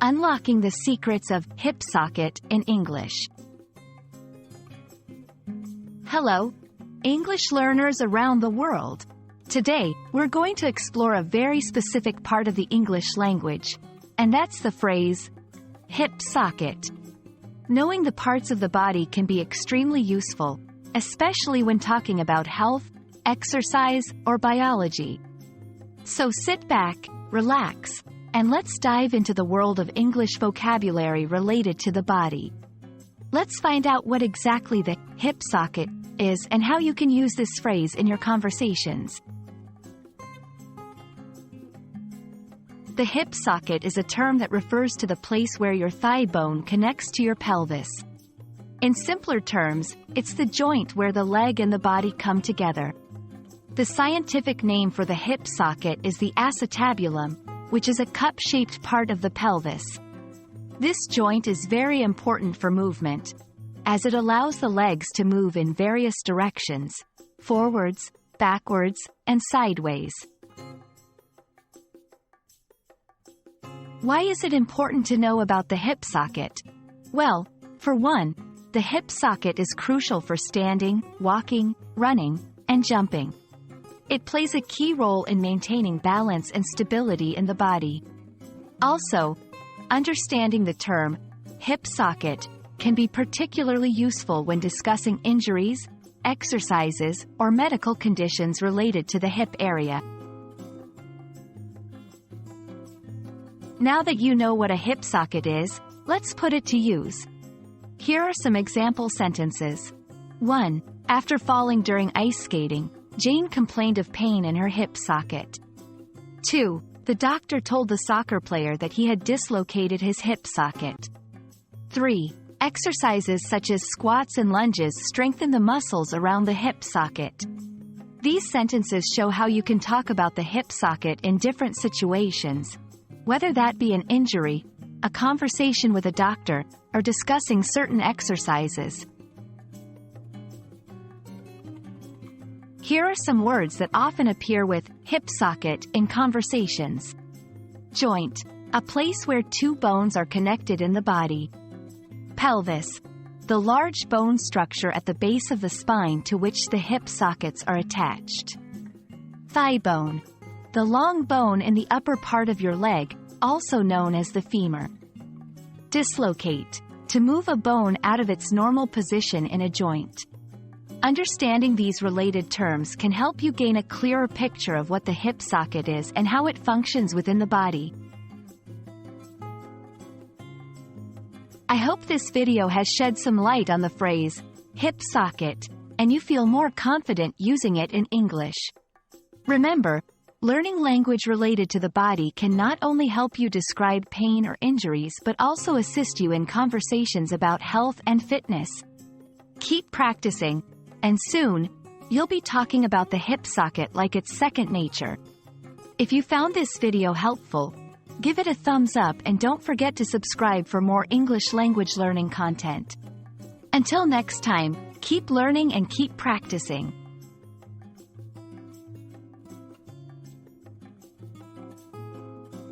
Unlocking the secrets of hip socket in English. Hello, English learners around the world. Today, we're going to explore a very specific part of the English language, and that's the phrase, hip socket. Knowing the parts of the body can be extremely useful, especially when talking about health, exercise, or biology. So sit back, relax, and let's dive into the world of English vocabulary related to the body. Let's find out what exactly the hip socket is and how you can use this phrase in your conversations. The hip socket is a term that refers to the place where your thigh bone connects to your pelvis. In simpler terms, it's the joint where the leg and the body come together. The scientific name for the hip socket is the acetabulum, which is a cup-shaped part of the pelvis. This joint is very important for movement, as it allows the legs to move in various directions, forwards, backwards, and sideways. Why is it important to know about the hip socket? Well, for one, the hip socket is crucial for standing, walking, running, and jumping. It plays a key role in maintaining balance and stability in the body. Also, understanding the term hip socket can be particularly useful when discussing injuries, exercises, or medical conditions related to the hip area. Now that you know what a hip socket is, let's put it to use. Here are some example sentences. 1. After falling during ice skating, Jane complained of pain in her hip socket. 2. The doctor told the soccer player that he had dislocated his hip socket. 3. Exercises such as squats and lunges strengthen the muscles around the hip socket. These sentences show how you can talk about the hip socket in different situations, whether that be an injury, a conversation with a doctor, or discussing certain exercises. Here are some words that often appear with hip socket in conversations. Joint, a place where two bones are connected in the body. Pelvis, the large bone structure at the base of the spine to which the hip sockets are attached. Thigh bone, the long bone in the upper part of your leg, also known as the femur. Dislocate, to move a bone out of its normal position in a joint. Understanding these related terms can help you gain a clearer picture of what the hip socket is and how it functions within the body. I hope this video has shed some light on the phrase, hip socket, and you feel more confident using it in English. Remember, learning language related to the body can not only help you describe pain or injuries but also assist you in conversations about health and fitness. Keep practicing, and soon, you'll be talking about the hip socket like it's second nature. If you found this video helpful, give it a thumbs up and don't forget to subscribe for more English language learning content. Until next time, keep learning and keep practicing.